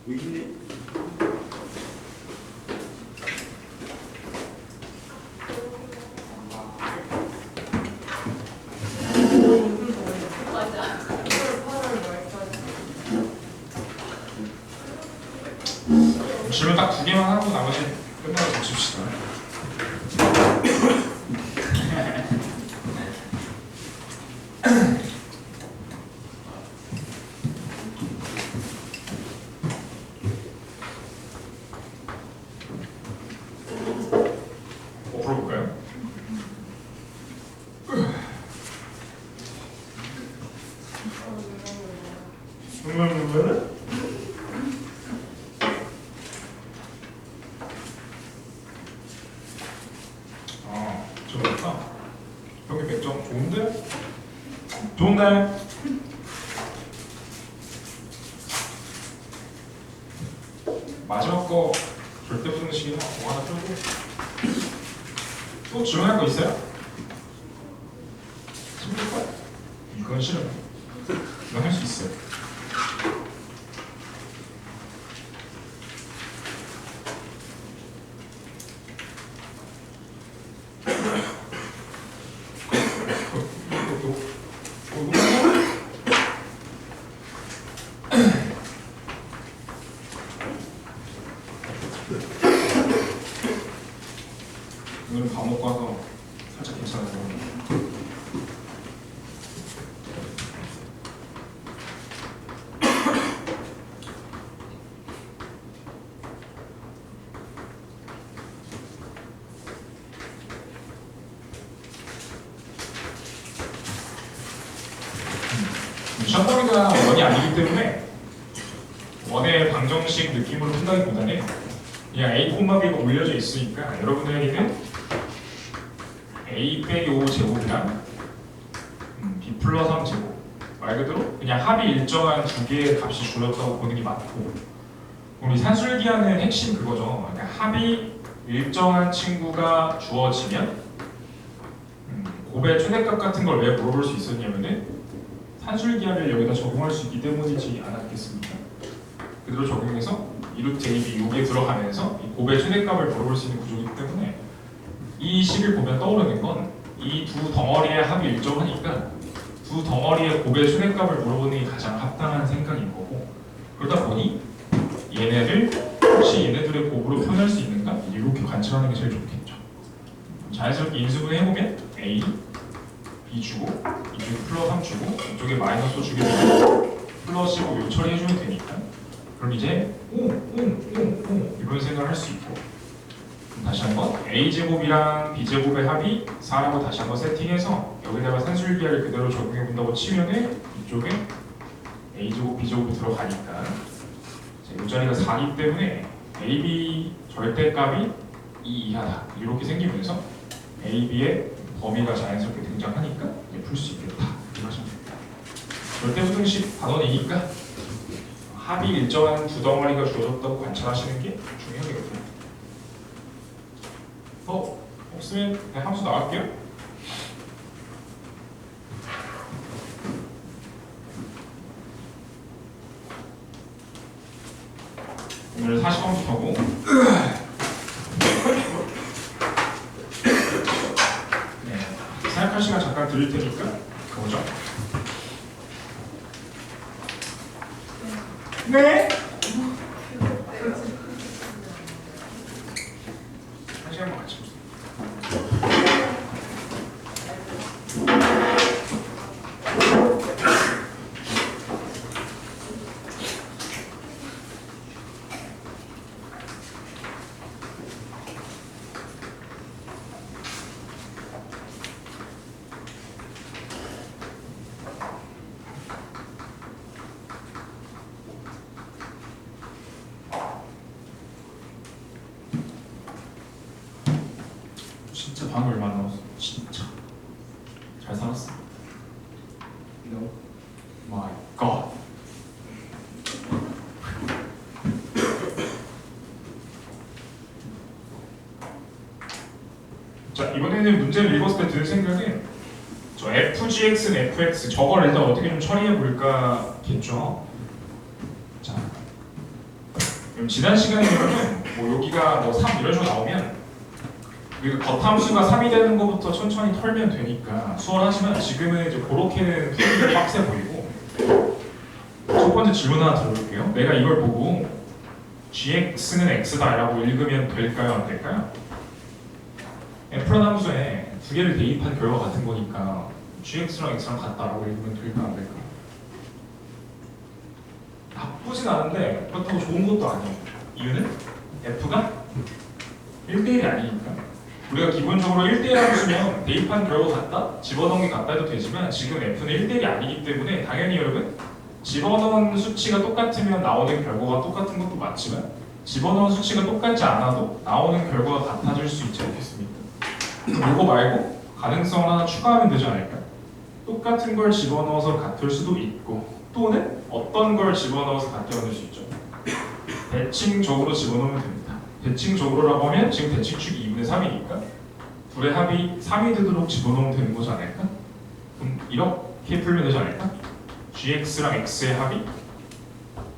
여기네. 질문 딱 두 개만 하고 나머지 끝나고 적십시다. 뭐 풀어볼까요? 좀 좋다. 여기 100점 좋은데? 좋은데? 마지막 거 절대 부등식이나 뭐 하나 풀고 또 질문할 거 있어요? simplify? 이건 싫어. 이건 할 수 있어요. 오늘은 밥 먹고 와서 살짝 괜찮아요. 션더리가 원이 아니기 때문에 원의 방정식 느낌으로 푼다기보다는 그냥 a, b가 올려져 있으니까 여러분들에게는 a 빼기 5 제곱이랑 b 플러스 3 제곱 말 그대로 그냥 합이 일정한 두 개의 값이 주어졌다고 보는 게 맞고, 우리 산술기하는 핵심 그거죠. 그러니까 합이 일정한 친구가 주어지면 곱의 최대값 같은 걸 왜 물어볼 수 있었냐면은 산술기하를 여기다 적용할 수 있기 때문이지 않았겠습니까? 그대로 적용해서 2루트 AB 여기에 들어가면서 이 곱의 최대값을 물어볼 수 있는 구조이기 때문에 이 식을 보면 떠오르는 건 이 두 덩어리의 합이 일정하니까 두 덩어리의 곱의 최대값을 물어보는 게 가장 합당한 생각인 거고, 그러다 보니 얘네를 혹시 얘네들의 곱으로 표현할 수 있는가? 이렇게 관찰하는 게 제일 좋겠죠. 자연스럽게 인수분 해보면 A, B 주고 이쪽에 플러스 3 주고 이쪽에 마이너스 5 주게 되면 플러스 15 처리해주면 되니까 그럼 이제 오 이런 생각을 할 수 있고, 다시 한번 a제곱이랑 b제곱의 합이 4라고 다시 한번 세팅해서 여기다가 산술기하를 그대로 적용해 본다고 치면은 이쪽에 a제곱 b제곱이 들어가니까 이 자리가 4이기 때문에 ab 절대값이 2 이하다 이렇게 생기면서 ab의 범위가 자연스럽게 등장하니까 풀 수 있겠다 이렇게 하시면 됩니다. 절대부등식 단원이니까 합이 일정한 두 덩어리가 주어졌다고 관찰하시는 게 중요하거든요. 없으면 그냥 함수 나갈게요. 오늘 40번부터고 생각할 시간 잠깐 드릴 테니까 가보죠. 네? 한 시간만 같이 보세요. 진짜 방금 얼마 안 남았어. 진짜 잘 살았어. No. My God. 자, 이번에는 문제를 읽었을 때 드는 생각은 저 fgx는 fx 저걸 일단 어떻게 좀 처리해 볼까겠죠. 자, 그럼 지난 시간에는 뭐 여기가 뭐 3 이런 식으로 나오면 그 겉함수가 3이 되는 것부터 천천히 털면 되니까 수월하지만 지금은 이제 그렇게는 풀기가 빡세 보이고 첫 번째 질문 하나 들어볼게요. 내가 이걸 보고 gx는 x다 라고 읽으면 될까요? 안 될까요? F란 함수에 두 개를 대입한 결과 같은 거니까 gx랑 x랑 같다라고 읽으면 될까 안 될까? 나쁘진 않은데 그렇다고 좋은 것도 아니에요. 이유는 f가 1대1이 아니니까. 우리가 기본적으로 1대1 함수면 대입한 결과 같다? 집어넣은 게 같다 해도 되지만 지금 f는 1대1이 아니기 때문에 당연히 여러분 집어넣은 수치가 똑같으면 나오는 결과가 똑같은 것도 맞지만 집어넣은 수치가 똑같지 않아도 나오는 결과가 같아질 수 있지 않겠습니까? 이거 말고 가능성을 하나 추가하면 되지 않을까? 똑같은 걸 집어넣어서 같을 수도 있고 또는 어떤 걸 집어넣어서 같게 만들 수 있죠. 대칭적으로 집어넣으면 됩니다. 대칭적으로라고 하면 지금 대칭축이 2분의 3이니까 둘의 합이 3이 되도록 집어넣으면 되는 거지 않을까? 그럼 이렇게 풀면 되지 않을까? gx랑 x의 합이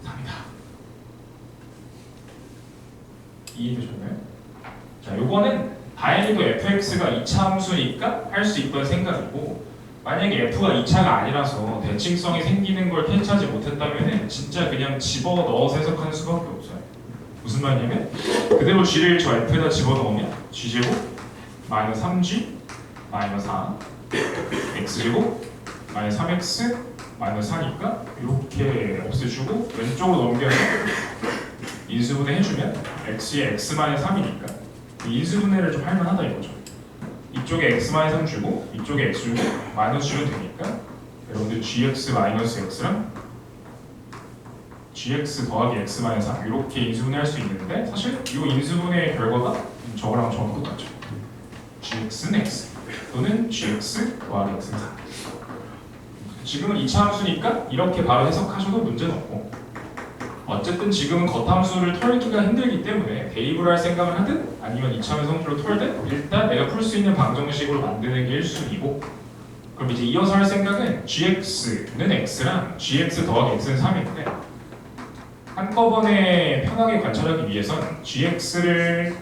3이다. 이해되셨나요? 자, 요거는 다행히도 fx가 2차 함수니까 할 수 있던 생각이고 만약에 f가 2차가 아니라서 대칭성이 생기는 걸 캐치하지 못했다면 진짜 그냥 집어넣어서 해석하는 수밖에 없어요. 무슨 말이냐면 그대로 g를 저 f에다 집어넣으면 g제곱 마이너스 3g 마이너스 4 x제곱 마이너스 3x 마이너스 4니까 이렇게 없애주고 왼쪽으로 넘겨서 인수분해 해주면 x에 x 마이너스 3이니까 인수분해를 좀 할만하다 이거죠. 이쪽에 x 마이너스 3 주고 이쪽에 x 주고 마이너스 주면 되니까 여러분들 gx 마이너스 x랑 gx 더하기 x 마이너스 3 이렇게 인수분해할 수 있는데 사실 이 인수분해의 결과가 저거랑 저거 똑같죠. gx는 x 또는 gx 더하기 x는 3. 지금은 2차 함수니까 이렇게 바로 해석하셔도 문제는 없고 어쨌든 지금은 겉함수를 털기가 힘들기 때문에 대입을 할 생각을 하든 아니면 2차 함수 형태로 털든 일단 내가 풀 수 있는 방정식으로 만드는 게 1순위고 그럼 이제 이어서 할 생각은 gx는 x랑 gx 더하기 x는 3인데 한꺼번에 편하게 관찰하기 위해선 gx를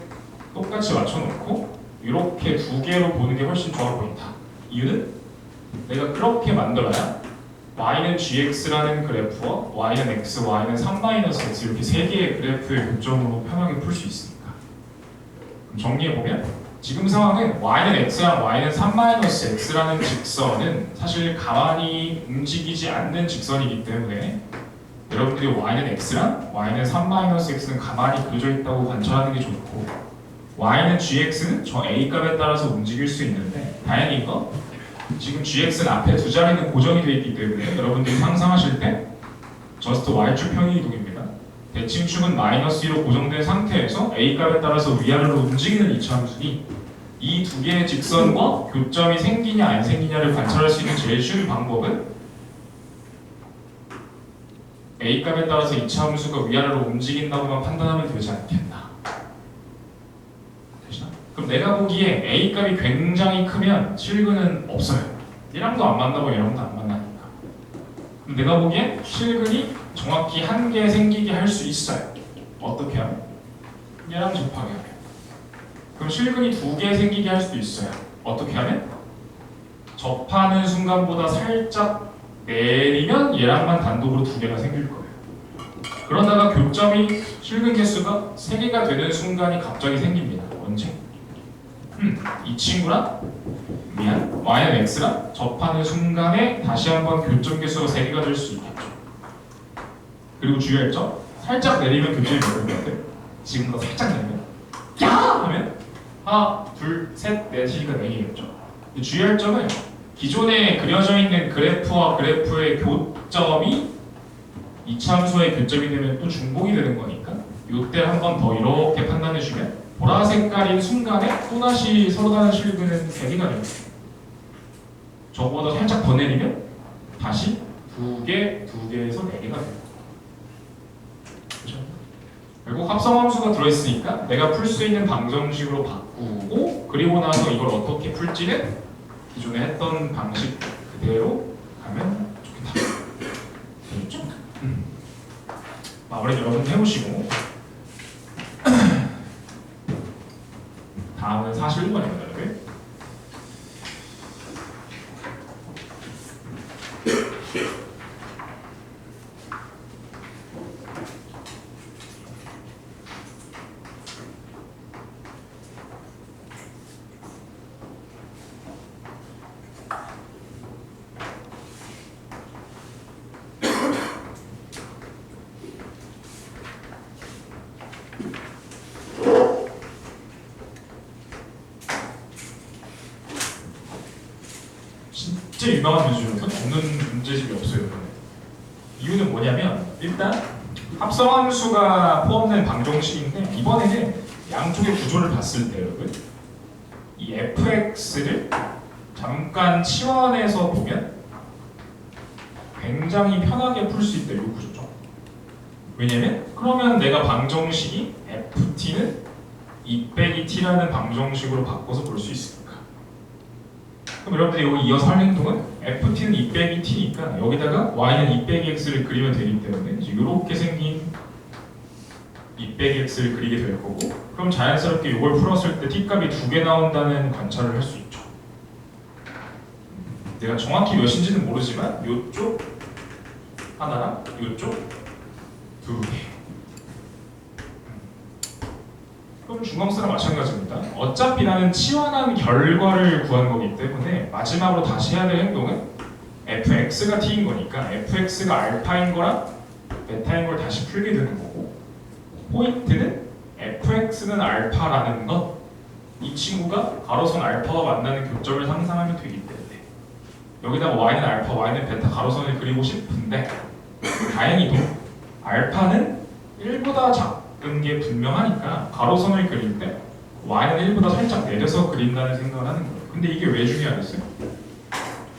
똑같이 맞춰놓고 이렇게 두 개로 보는 게 훨씬 좋아 보인다. 이유는 내가 그렇게 만들어야 y는 gx라는 그래프와 y는 x, y는 3-x 이렇게 세 개의 그래프의 교점으로 편하게 풀 수 있으니까. 그럼 정리해보면 지금 상황은 y는 x랑 y는 3-x라는 직선은 사실 가만히 움직이지 않는 직선이기 때문에 여러분들이 y는 x랑 y는 3-x는 가만히 그려져 있다고 관찰하는 게 좋고 y는 gx는 저 a 값에 따라서 움직일 수 있는데 다행인 건 지금 gx는 앞에 두 자리는 고정이 되어 있기 때문에 여러분들이 상상하실 때 저스트 y축 평행 이동입니다. 대칭축은 마이너스 2로 고정된 상태에서 a 값에 따라서 위아래로 움직이는 2차 함수니 이 두 개의 직선과 교점이 생기냐 안 생기냐를 관찰할 수 있는 제일 쉬운 방법은 a 값에 따라서 2차 함수가 위아래로 움직인다고만 판단하면 되지 않겠나. 되시나? 그럼 내가 보기에 a 값이 굉장히 크면 실근은 없어요. 얘랑도 안 만나고 얘랑도 안 만나니까. 그럼 내가 보기에 실근이 정확히 한 개 생기게 할 수 있어요. 어떻게 하면? 얘랑 접하게 하면. 그럼 실근이 두 개 생기게 할 수도 있어요. 어떻게 하면? 접하는 순간보다 살짝 내리면 얘랑만 단독으로 두 개가 생길 거예요. 그러다가 교점이 실근 개수가 3개가 되는 순간이 갑자기 생깁니다. 언제? 이 친구랑 y는 x랑 접하는 순간에 다시 한번 교점 개수가 3개가 될 수 있겠죠. 그리고 주의할 점, 살짝 내리면 교점이 몇 개가 돼? 지금보다 살짝 내리면 야! 하면 하나, 둘, 셋, 넷이니까 4개겠죠. 주의할 점은 기존에 그려져 있는 그래프와 그래프의 교점이 2차 함수의 교점이 되면 또 중복이 되는 거니까 이때 한 번 더 이렇게 판단해 주면 보라색깔인 순간에 또다시 서로 다른 실근은 3개가 됩니다. 저거보다 살짝 더 내리면 다시 2개, 2개에서 4개가 됩니다. 그렇죠? 결국 합성함수가 들어있으니까 내가 풀 수 있는 방정식으로 바꾸고 그리고 나서 이걸 어떻게 풀지는 기존에 했던 방식 그대로 가면 좋겠다. 되겠죠? 마무리 여러분 해보시고 사실 1번입니다. 왜? 진짜 유명한 문제 중에서 없는 문제집이 없어요. 이유는 뭐냐면 일단 합성함수가 포함된 방정식인데 이번에는 양쪽의 구조를 봤을 때 여러분 이 fx를 잠깐 치환해서 보면 굉장히 편하게 풀 수 있다. 이 구조죠. 왜냐면 그러면 내가 방정식이 ft는 2 빼기 t라는 방정식으로 바꿔서 볼 수 있으니까. 그럼 여러분들이 여기 이어서 할 행동은 ft는 2 빼기 t니까 여기다가 y는 2 빼기 x를 그리면 되기 때문에 이렇게 생긴 2 빼기 x를 그리게 될 거고, 그럼 자연스럽게 이걸 풀었을 때 t값이 2개 나온다는 관찰을 할 수 있죠. 내가 정확히 몇인지는 모르지만 이쪽 하나랑 이쪽 2개. 그럼 중함수랑 마찬가지입니다. 어차피 나는 치환한 결과를 구한 거기 때문에 마지막으로 다시 해야 될 행동은 fx가 t인 거니까 fx가 알파인 거랑 베타인 걸 다시 풀게 되는 거고, 포인트는 fx는 알파라는 것, 이 친구가 가로선 알파와 만나는 교점을 상상하면 되기 때문에 여기다가 y는 알파, y는 베타 가로선을 그리고 싶은데 다행히도 알파는 1보다 작은 게 분명하니까 가로선을 그릴 때 y는 1보다 살짝 내려서 그린다는 생각을 하는 거예요. 근데 이게 왜 중요하겠어요?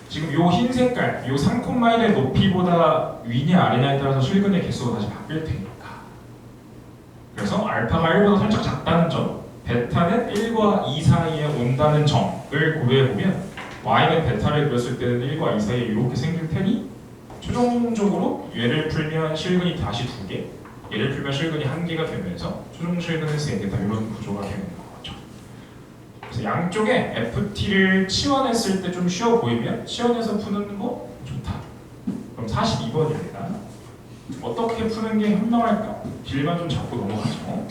지금 요 흰 색깔, 요 3,1의 높이보다 위냐 아래냐에 따라서 실근의 개수가 다시 바뀔 테니까. 그래서 알파가 1보다 살짝 작다는 점, 베타는 1과 2 사이에 온다는 점을 고려해보면 y는 베타를 그렸을 때는 1과 2 사이에 이렇게 생길 테니 최종적으로 얘를 풀면 실근이 다시 2개, 얘를 풀면 실근이 1개가 되면서 최종 실근은 3개, 다 이런 구조가 되는 거죠. 그래서 양쪽에 ft를 치환했을 때 좀 쉬워 보이면 치환해서 푸는 거 좋다. 그럼 42번입니다. 어떻게 푸는 게 현명할까? 길만 좀 잡고 넘어가죠.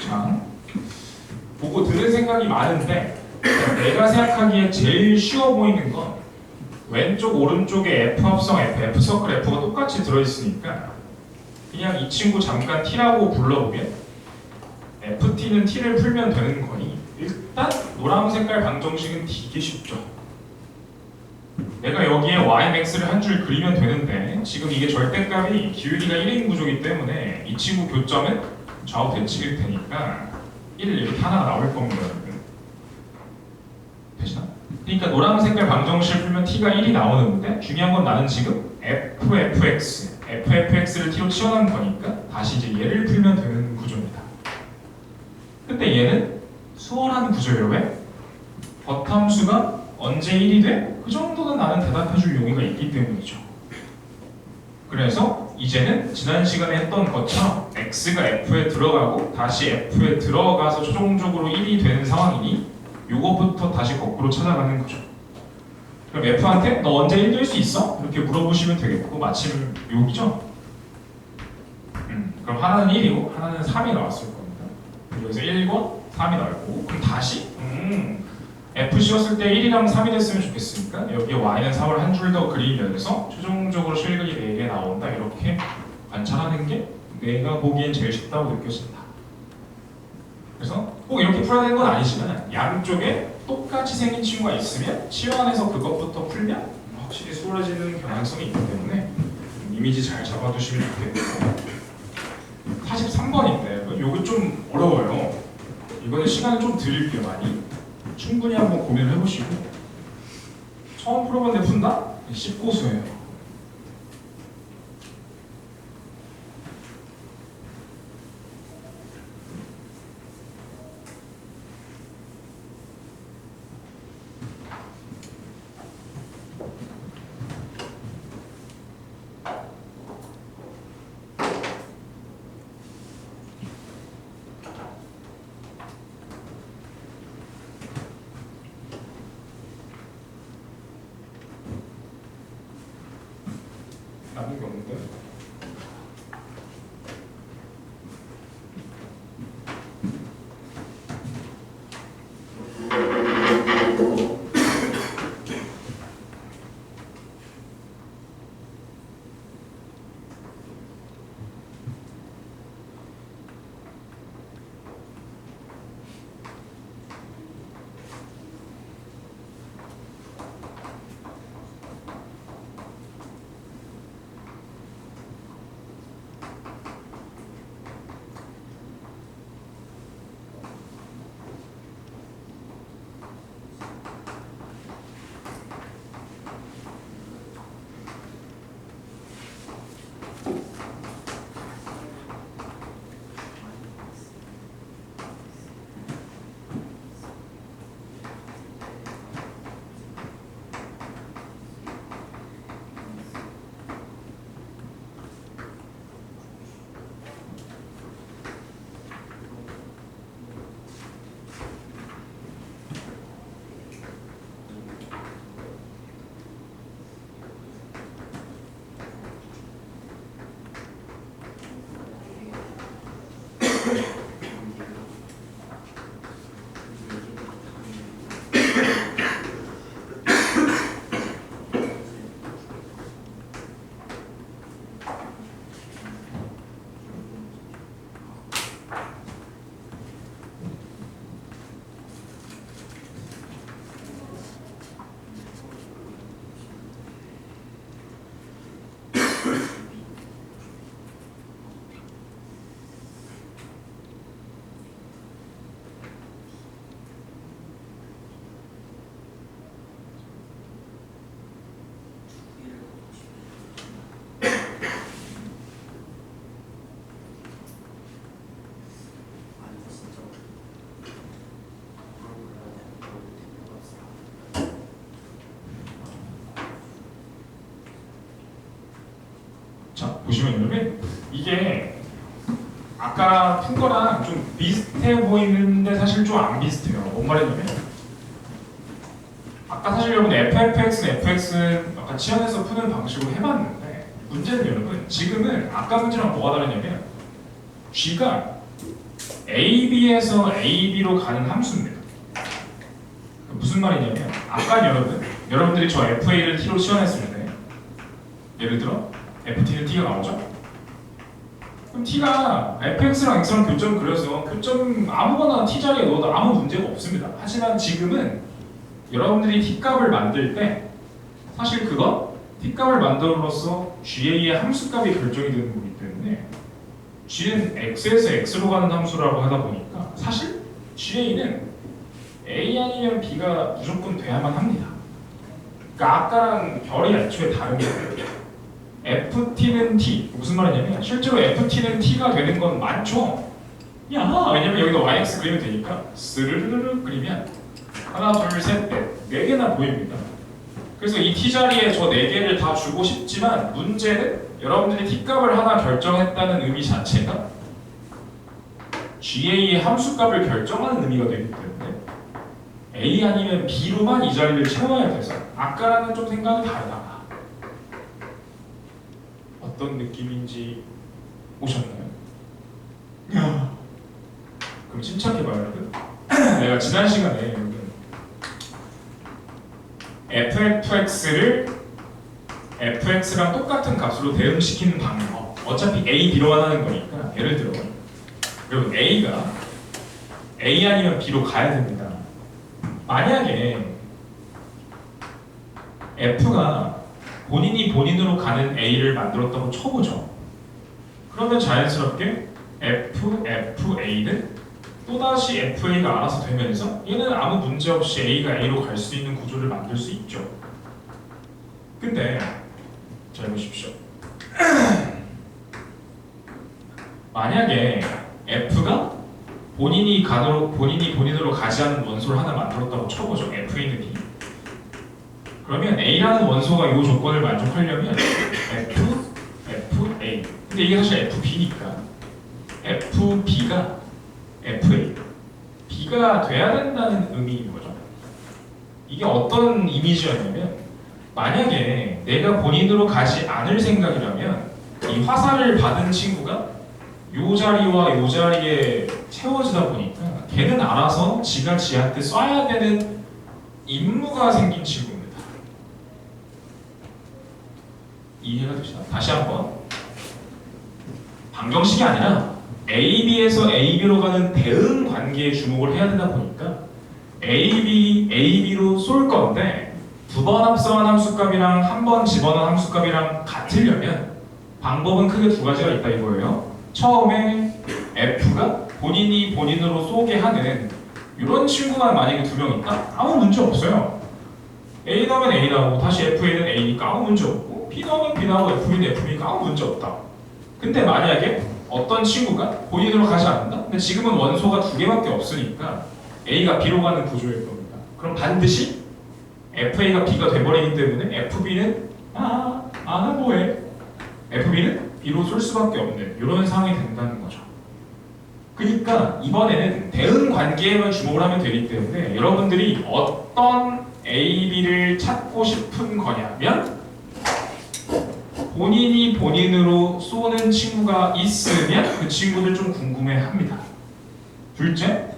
자, 보고 들은 생각이 많은데 내가 생각하기에 제일 쉬워 보이는 건 왼쪽 오른쪽에 f 합성 f, f 서클 f가 똑같이 들어있으니까 그냥 이 친구 잠깐 t라고 불러보면 ft는 t를 풀면 되는 거니 일단 노란 색깔 방정식은 되게 쉽죠. 내가 여기에 ymax를 한 줄 그리면 되는데 지금 이게 절대값이 기울기가 1인 구조이기 때문에 이 친구 교점은 좌우 대칭일 테니까 1 이렇게 하나가 나올 겁니다. 되시나? 그러니까 노란 색깔 방정식을 풀면 t가 1이 나오는데 중요한 건 나는 지금 ffx를 t로 치환한 거니까 다시 이제 얘를 풀면 되는 구조입니다. 근데 얘는 수월한 구조예요. 왜? 겉함수가 언제 1이 돼? 그 정도는 나는 대답해줄 용의가 있기 때문이죠. 그래서 이제는 지난 시간에 했던 것처럼 x가 f에 들어가고 다시 f에 들어가서 최종적으로 1이 되는 상황이니 요거부터 다시 거꾸로 찾아가는 거죠. 그럼 f한테 너 언제 1 될 수 있어? 이렇게 물어보시면 되겠고 마침 여기죠? 그럼 하나는 1이고 하나는 3이 나왔을 겁니다. 여기서 1과 3이 나오고 그럼 다시 F 씌웠을 때 1이랑 3이 됐으면 좋겠으니까 여기에 Y는 3을 한 줄 더 그리면서 최종적으로 실근이 4개 나온다 이렇게 관찰하는 게 내가 보기엔 제일 쉽다고 느껴진다. 그래서 꼭 이렇게 풀어야 되는 건 아니지만 양쪽에 똑같이 생긴 친구가 있으면 치환해서 그것부터 풀면 확실히 수월해지는 경향성이 있기 때문에 이미지 잘 잡아두시면 좋겠고 43번인데 이거 좀 어려워요. 이거는 시간을 좀 드릴게요. 많이 충분히 한번 고민을 해보시고 처음 풀어봤는데 푼다? 10고수예요. 남은 게 없는데? 자, 보시면요. 이게 아까 푼 거랑 좀 비슷해 보이는데 사실 좀 안 비슷해요. 뭔 말이냐면 아까 사실 여러분 FFX는 FX는 아까 치환해서 푸는 방식으로 해봤는데 문제는 여러분 지금은 아까 문제랑 뭐가 다르냐면 G가 AB에서 AB로 가는 함수입니다. 무슨 말이냐면 아까 여러분들이 저 FA를 T로 치환했을 때 예를 들어 FT는 T가 나오죠? 그럼 T가 fx랑 x랑 교점을 그려서 교점 아무거나 T 자리에 넣어도 아무 문제가 없습니다. 하지만 지금은 여러분들이 T값을 만들 때 사실 그거 T값을 만들어서 GA의 함수값이 결정이 되는 거기 때문에 G는 X에서 X로 가는 함수라고 하다 보니까 사실 GA는 A 아니면 B가 무조건 돼야만 합니다. 그러니까 아까랑 별이 애초에 다른 게 FT는 T 무슨 말이냐면 실제로 FT는 T가 되는 건 많죠. 왜냐면 여기도 YX 그리면 되니까 스르르르 그리면 하나 둘셋넷 개나 보입니다. 그래서 이 T 자리에 저 4개를 다 주고 싶지만 문제는 여러분들이 T값을 하나 결정했다는 의미 자체가 GA의 함수값을 결정하는 의미가 되기 때문에 A 아니면 B로만 이 자리를 채워야 돼서 아까랑은 좀 생각이 다르다. 어떤 느낌인지 오셨나요? 야. 그럼 침착해봐요 여러분. 내가 지난 시간에 여러분 fx를 fx랑 똑같은 값으로 대응시키는 방법, 어차피 a, b로만 하는 거니까 예를 들어 여러분 a가 a 아니면 b로 가야 됩니다. 만약에 f가 본인이 본인으로 가는 a를 만들었다고 쳐보죠. 그러면 자연스럽게 FA는 또다시 FA가 알아서 되면서 얘는 아무 문제 없이 A가 A로 갈 수 있는 구조를 만들 수 있죠. 근데 잘 보십시오. 만약에 F가 본인으로 가지 않은 원소를 하나 만들었다고 쳐보죠. FA는 B. 그러면 A라는 원소가 이 조건을 만족하려면 FA. 근데 이게 사실 FB니까 FB가 FA, B가 돼야 된다는 의미인 거죠. 이게 어떤 이미지였냐면 만약에 내가 본인으로 가지 않을 생각이라면 이 화살을 받은 친구가 요 자리와 요 자리에 채워지다 보니까 걔는 알아서 지가 지한테 쏴야 되는 임무가 생긴 친구입니다. 이해가 되시나요? 다시 한번 방정식이 아니라 AB에서 AB로 가는 대응 관계에 주목을 해야 되다 보니까 AB로 쏠 건데 두 번 합성한 함수값이랑 한 번 집어넣은 함수값이랑 같으려면 방법은 크게 두 가지가 있다 이거예요. 처음에 F가 본인이 본인으로 쏘게 하는 이런 친구가 만약에 두 명 있다? 아무 문제 없어요. A 넣으면 A 나오고 다시 FA는 A니까 아무 문제 없고 B 넣으면 B 나오고 FB는 FB니까 아무 문제 없다. 근데 만약에 어떤 친구가 본인으로 가지 않는다? 근데 지금은 원소가 두 개밖에 없으니까 A가 B로 가는 구조일 겁니다. 그럼 반드시 FA가 B가 돼버리기 때문에 FB는 나는 뭐해? FB는 B로 쏠 수밖에 없는 이런 상황이 된다는 거죠. 그러니까 이번에는 대응 관계에만 주목을 하면 되기 때문에 여러분들이 어떤 A, B를 찾고 싶은 거냐면 본인이 본인으로 쏘는 친구가 있으면 그 친구들 좀 궁금해합니다. 둘째,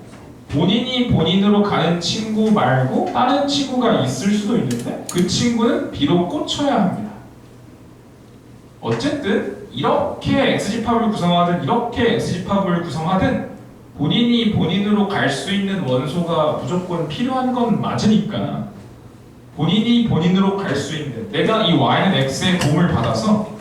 본인이 본인으로 가는 친구 말고 다른 친구가 있을 수도 있는데 그 친구는 B로 꽂혀야 합니다. 어쨌든 이렇게 X집합을 구성하든 이렇게 X집합을 구성하든 본인이 본인으로 갈 수 있는 원소가 무조건 필요한 건 맞으니까 본인이 본인으로 갈 수 있는 내가 이 Y는 X의 도움을 받아서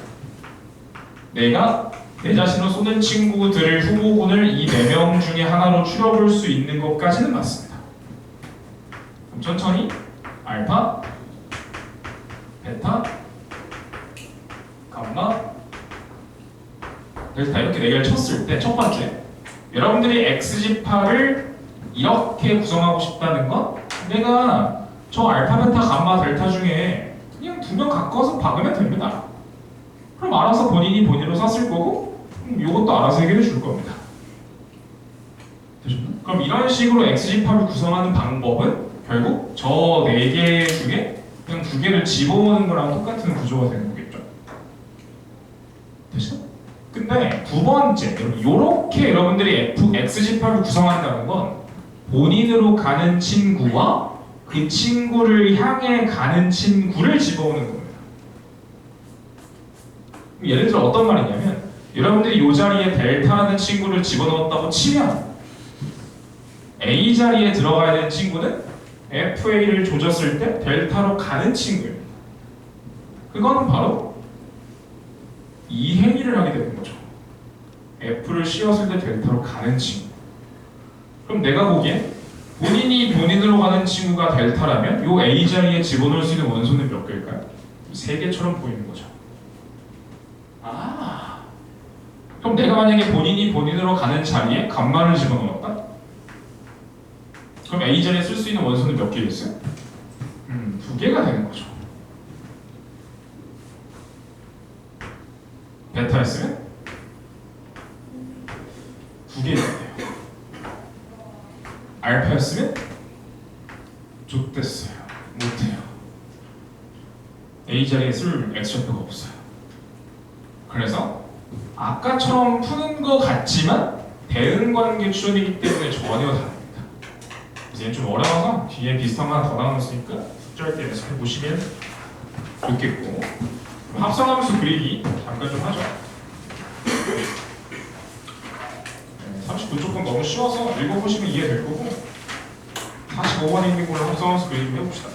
내가 내 자신으로 쏘는 친구들의 후보군을 이 4명 중에 하나로 추려볼 수 있는 것까지는 맞습니다. 그럼 천천히 알파, 베타, 감마, 델타 이렇게 4개를 쳤을 때 첫 번째 여러분들이 X집합을 이렇게 구성하고 싶다는 건 내가 저 알파, 베타, 감마, 델타 중에 그냥 2명 갖고서 박으면 됩니다. 그럼 알아서 본인이 본인으로 쐈을 거고 이것도 알아서 해결해 줄 겁니다. 되셨나요? 그럼 이런 식으로 X집합을 구성하는 방법은 결국 저 4개 중에 그냥 2개를 집어오는 거랑 똑같은 구조가 되는 거겠죠. 되시죠? 근데 두 번째, 이렇게 여러분들이 X집합을 구성한다는 건 본인으로 가는 친구와 그 친구를 향해 가는 친구를 집어오는 겁니다. 예를 들어 어떤 말이냐면 여러분들이 이 자리에 델타라는 친구를 집어넣었다고 치면 A 자리에 들어가야 되는 친구는 FA를 조졌을 때 델타로 가는 친구입니다. 그거는 바로 이 행위를 하게 되는 거죠. F를 씌웠을 때 델타로 가는 친구. 그럼 내가 보기엔 본인이 본인으로 가는 친구가 델타라면 이 A 자리에 집어넣을 수 있는 원소는 몇 개일까요? 3개처럼 보이는 거죠. 그럼 내가 만약에 본인이 본인으로 가는 자리에 감마를 집어넣었다? 그럼 A 자리에 쓸 수 있는 원소는 몇 개겠어요? 2개가 되는 거죠. 베타였으면 2개가 돼요. 알파였으면 좆됐어요. 못해요. A 자리에 쓸 X좌표가 없어요. 그래서 아까처럼 푸는 것 같지만 대응관계 추론이기 때문에 전혀 다릅니다. 이제 좀 어려워서 뒤에 비슷한 거 하나 더 나왔으니까 숙제할 때 연습해 보시면 좋겠고, 합성함수 그리기 잠깐 좀 하죠. 39 조금 너무 쉬워서 읽어보시면 이해될 거고, 45번에 있는 걸로 합성함수 그리기 해봅시다.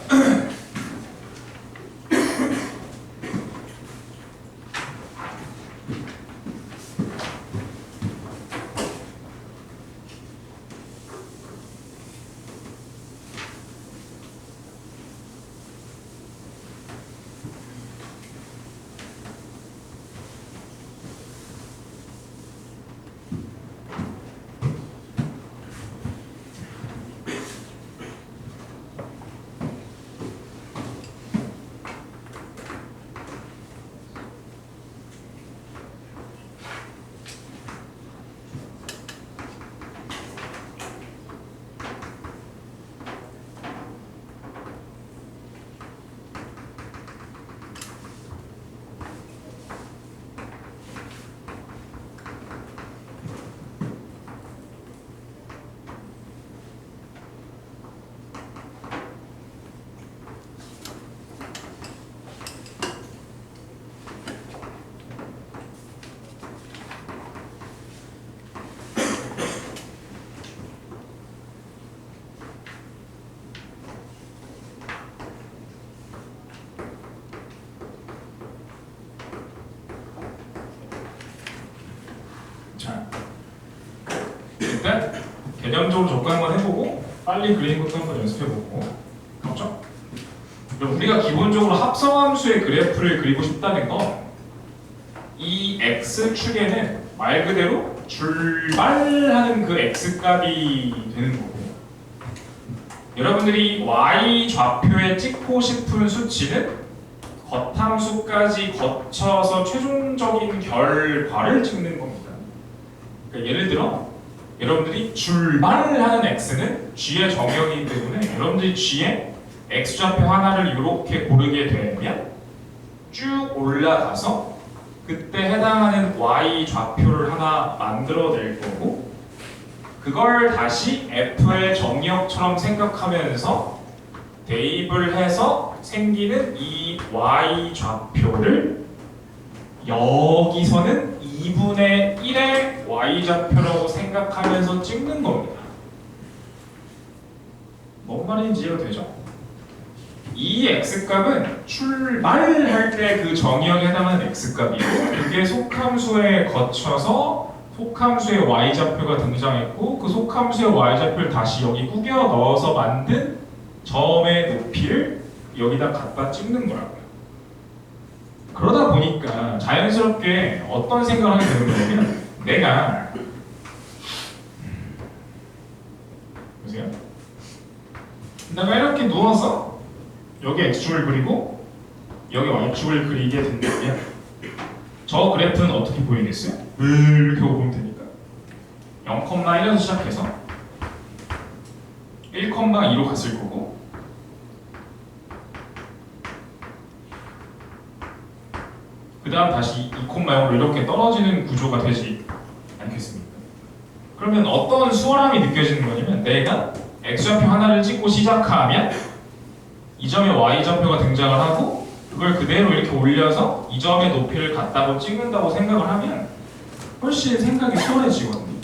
자, 일단 개념적으로 접근 한번 해보고 빨리 그리는 것도 한번 연습해보고, 그렇죠? 그럼 우리가 기본적으로 합성함수의 그래프를 그리고 싶다는 건 이 x축에는 말 그대로 출발하는 그 x값이 되는 거고, 여러분들이 y 좌표에 찍고 싶은 수치는 겉함수까지 거쳐서 최종적인 결과를 찍는 겁니다. 그러니까 예를 들어 여러분들이 출발하는 x는 g의 정의이기 때문에 여러분들이 g의 x좌표 하나를 이렇게 고르게 되면 쭉 올라가서 그때 해당하는 y 좌표를 하나 만들어낼 거고, 그걸 다시 f의 정의역처럼 생각하면서 대입을 해서 생기는 이 y 좌표를 여기서는 2분의 1의 y좌표라고 생각하면서 찍는 겁니다. 뭔 말인지 이해가 되죠? 이 x값은 출발할 때 그 정의역에 해당하는 x값이고, 그게 속함수에 거쳐서 속함수의 y좌표가 등장했고, 그 속함수의 y좌표를 다시 여기 구겨 넣어서 만든 점의 높이를 여기다 갖다 찍는 거라고요. 그러다 보니까 자연스럽게 어떤 생각을 하게 되는 거냐면, 보세요. 내가 이렇게 누워서 여기 x축을 그리고 여기 y축을 그리게 된다면 저 그래프는 어떻게 보이겠어요? 이렇게 보면 되니까 0,1에서 시작해서 1,2로 갔을 거고, 그 다음 다시 2,0로 이렇게 떨어지는 구조가 되지 않겠습니까? 그러면 어떤 수월함이 느껴지는 거냐면, 내가 x좌표 하나를 찍고 시작하면 이 점에 y좌표가 등장을 하고, 그걸 그대로 이렇게 올려서 이 점의 높이를 갖다고 찍는다고 생각을 하면 훨씬 생각이 수월해지거든요.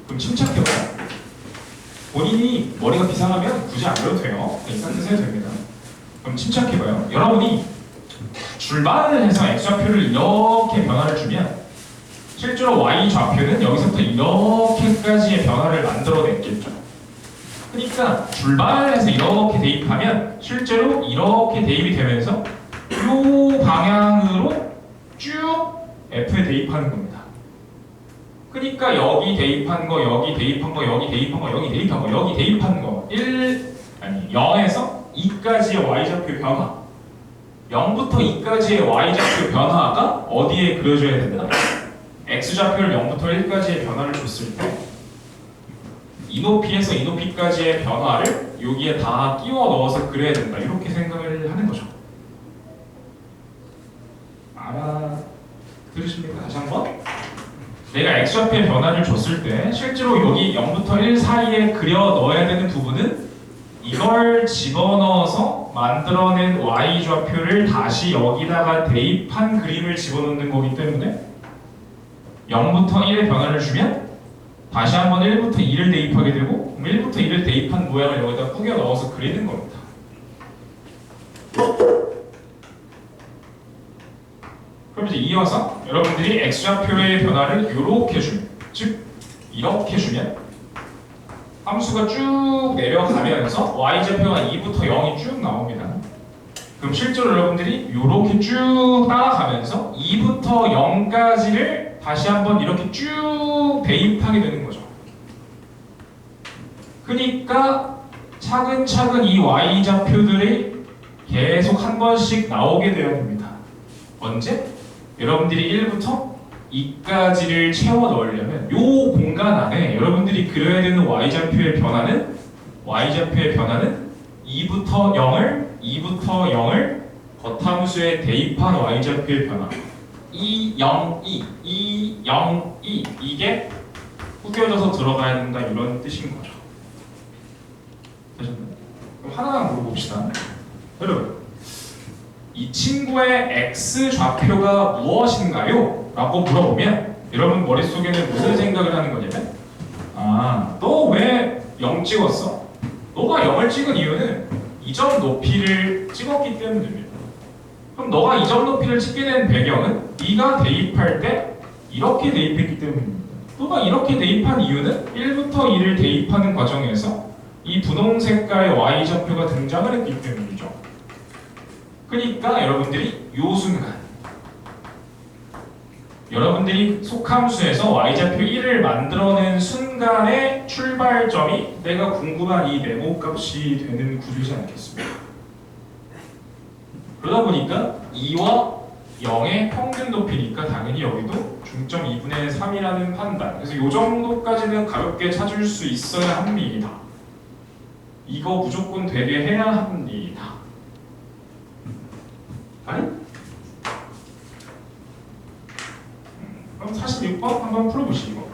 그럼 침착해봐요. 본인이 머리가 비상하면 굳이 안 그려도 돼요. 이상 쓰셔도 됩니다. 그럼 침착해봐요. 여러분이 출발을 해서 x좌표를 이렇게 변화를 주면 실제로 y좌표는 여기서부터 이렇게까지의 변화를 만들어냈겠죠. 그러니까 출발해서 이렇게 대입하면 실제로 이렇게 대입이 되면서 이 방향으로 쭉 F에 대입하는 겁니다. 그러니까 여기 대입한 거, 여기 대입한 거, 여기 대입한 거, 여기 대입한 거, 여기 대입한 거 0에서 2까지의 y좌표 변화, 0부터 2까지의 y좌표 변화가 어디에 그려져야 된다? x좌표를 0부터 1까지의 변화를 줬을 때 이 높이에서 이 높이까지의 변화를 여기에 다 끼워 넣어서 그려야 된다, 이렇게 생각을 하는 거죠. 알아들으십니까? 다시 한번. 내가 x좌표의 변화를 줬을 때 실제로 여기 0부터 1 사이에 그려 넣어야 되는 부분은 이걸 집어넣어서 만들어낸 y좌표를 다시 여기다가 대입한 그림을 집어넣는 거기 때문에 0부터 1의 변화를 주면 다시 한번 1부터 2를 대입하게 되고 1부터 2를 대입한 모양을 여기다 꾸겨 넣어서 그리는 겁니다. 그럼 이제 이어서 여러분들이 x좌표의 변화를 이렇게 주면, 즉 이렇게 주면 함수가 쭉 내려가면서 y좌표가 2부터 0이 쭉 나옵니다. 그럼 실제로 여러분들이 이렇게 쭉 따라가면서 2부터 0까지를 다시 한번 이렇게 쭉 대입하게 되는 거죠. 그러니까 차근차근 이 y좌표들이 계속 한 번씩 나오게 되어야 됩니다. 언제? 여러분들이 1부터 2까지를 채워 넣으려면 이 공간 안에 여러분들이 그려야 되는 y좌표의 변화는 2부터 0을 겉함수에 대입한 y좌표의 변화 2, 0, 2, 2, 0, 2 이게 구겨져서 들어가야 된다 이런 뜻인 거죠. 되셨나요? 그럼 하나만 물어봅시다. 여러분, 이 친구의 x좌표가 무엇인가요? 라고 물어보면 여러분 머릿속에는 무슨 생각을 하는 거냐면 너 왜 0 찍었어? 너가 0을 찍은 이유는 이 점 높이를 찍었기 때문입니다. 그럼 너가 이 점 높이를 찍게 된 배경은 네가 대입할 때 이렇게 대입했기 때문입니다. 너가 이렇게 대입한 이유는 1부터 2를 대입하는 과정에서 이 분홍 색깔의 y좌표가 등장을 했기 때문이죠. 그러니까 여러분들이 이 순간 여러분들이 속함수에서 y좌표 1을 만들어낸 순간의 출발점이 내가 궁금한 이 네모 값이 되는 구조이지 않겠습니까? 그러다 보니까 2와 0의 평균 높이니까 당연히 여기도 중점 2분의 3이라는 판단. 그래서 이 정도까지는 가볍게 찾을 수 있어야 합니다. 이거 무조건 되게 해야 합니다. 아니? 그럼 46번 한번 풀어보시고.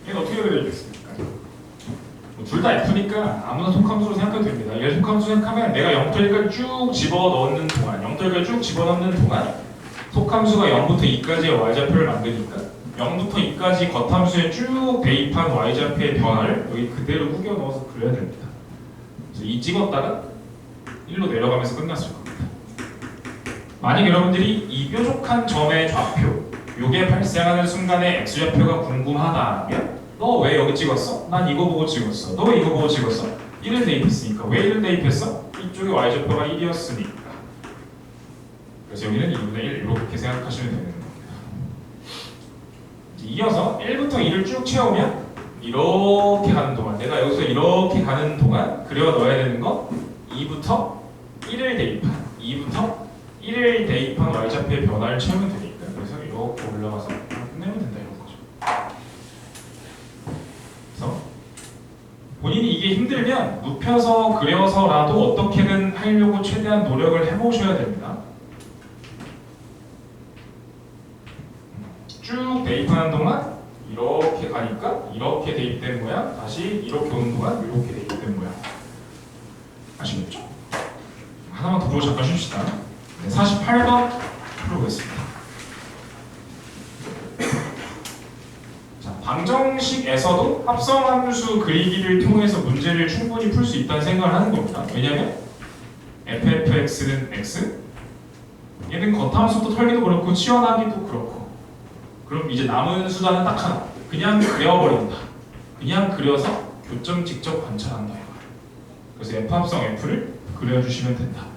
얘는 어떻게 되겠습니까? 둘 다 F니까 아무나 속함수로 생각해도 됩니다. 얘 속함수 생각하면 내가 0부터 1까지 쭉 집어넣는 동안 0부터 1까지 쭉 집어넣는 동안 속함수가 0부터 2까지의 y좌표를 만드니까 0부터 2까지 겉함수에 쭉 대입한 y좌표의 변화를 여기 그대로 구겨 넣어서 그려야 됩니다. 그래서 2 찍었다가 1로 내려가면서 끝났을 겁니다. 만약 여러분들이 이 뾰족한 점의 좌표 요게 발생하는 순간에 x좌표가 궁금하다면 너 왜 여기 찍었어? 난 이거 보고 찍었어. 너 왜 이거 보고 찍었어? 1을 대입했으니까. 왜 1을 대입했어? 이쪽에 y좌표가 1이었으니까. 그래서 여기는 2분의 1 이렇게 생각하시면 되는 겁니다. 이어서 1부터 2를 쭉 채우면 이렇게 가는 동안 내가 여기서 이렇게 가는 동안 그려 넣어야 되는 건 2부터 1을 대입한 y좌표의 변화를 채우면 되니까 그래서 이렇게 올라가서 끝내면 된다 이런 거죠. 그래서 본인이 이게 힘들면 눕혀서 그려서라도 어떻게든 하려고 최대한 노력을 해보셔야 됩니다. 쭉 대입하는 동안 이렇게 가니까 이렇게 대입된 모양, 다시 이렇게 오는 동안 이렇게 대입된 모양. 아시겠죠? 하나만 더 보고 잠깐 쉽시다. 네, 48번 풀어보겠습니다. 자, 방정식에서 내에서도 합성함수 그리기를 통해서 문제를 충분히 풀 수 있다는 생각을 하는 겁니다. 왜냐면 fx는 x, 얘는 겉함수도 털기도 그렇고 치환하기도 그렇고, 그럼 이제 남은 수단은 딱 하나, 그냥 그려버린다. 그냥 그려서 교점 직접 관찰한다. 그래서 f합성 f를 그려주시면 된다.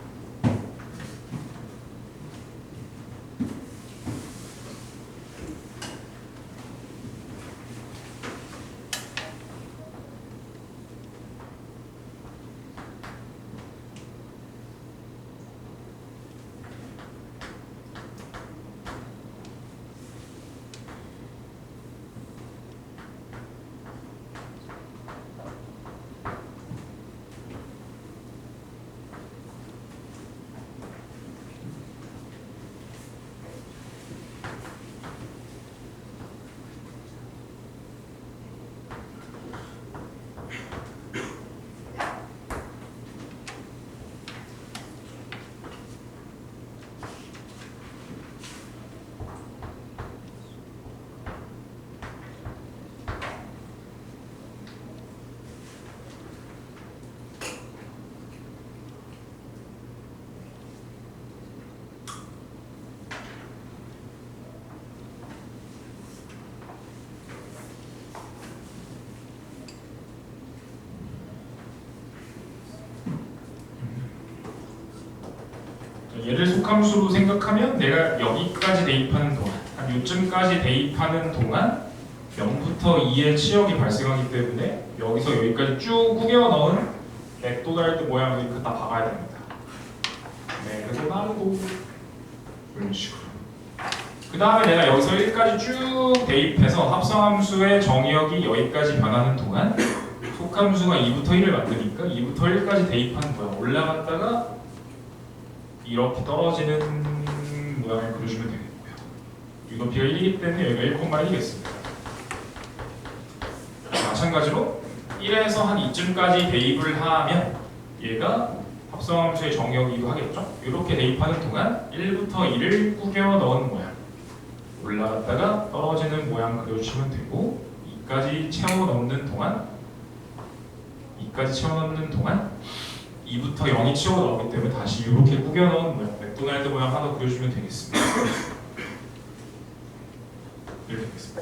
얘를 속함수로 생각하면 내가 여기까지 대입하는 동안, 한 요쯤까지 대입하는 동안 0부터 2의 치역이 발생하기 때문에 여기서 여기까지 쭉 구겨 넣은 맥도날드 모양을 이렇게 다 박아야 됩니다. 맥도날드 이런 식으로. 그 다음에 내가 여기서 1까지 쭉 대입해서 합성함수의 정의역이 여기까지 변하는 동안 속함수가 2부터 1을 만드니까 2부터 1까지 대입하는 모양 올라갔다가 이렇게 떨어지는 모양을 그려주면 되겠고요. 유도피가 1이기 때문에 여기가 1,1이겠습니다. 마찬가지로 1에서 한 2쯤까지 대입을 하면 얘가 합성함수의 정의역이기도 하겠죠? 이렇게 대입하는 동안 1부터 2를 구겨 넣은 모양 올라갔다가 떨어지는 모양 그려주시면 되고 2까지 채워 넣는 동안 2부터 0이 치워 나오기 때문에 다시 이렇게 구겨 넣은 모양, 맥도날드 모양 하나 그려주면 되겠습니다. 이렇게 되겠습니다.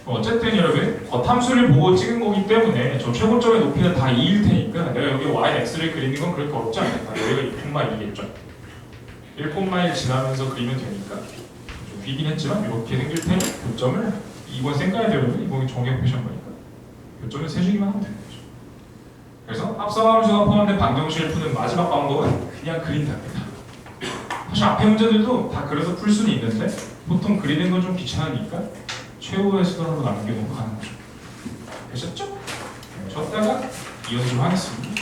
어쨌든 여러분, 겉함수를 보고 찍은 거기 때문에 저 최고점의 높이는 다 2일 테니까 내가 여기 y, x를 그리는 건 그렇게 어렵지 않겠다. 여기가 2,1이겠죠. 1,1 지나면서 그리면 되니까 좀 비긴 했지만 이렇게 생길 때 교점을 이번 쌩까야 돼요. 이번 정의역 표시한 거니까 교점을 세주기만 하면 되는 거죠. 그래서 합성함수가 포함된 방정식을 푸는 마지막 방법은 그냥 그린답니다. 사실 앞에 문제들도 다 그려서 풀 수는 있는데 보통 그리는 건 좀 귀찮으니까 최후의 수단으로 남겨놓고 가는 거죠. 되셨죠? 쳤다가 이어서 좀 하겠습니다.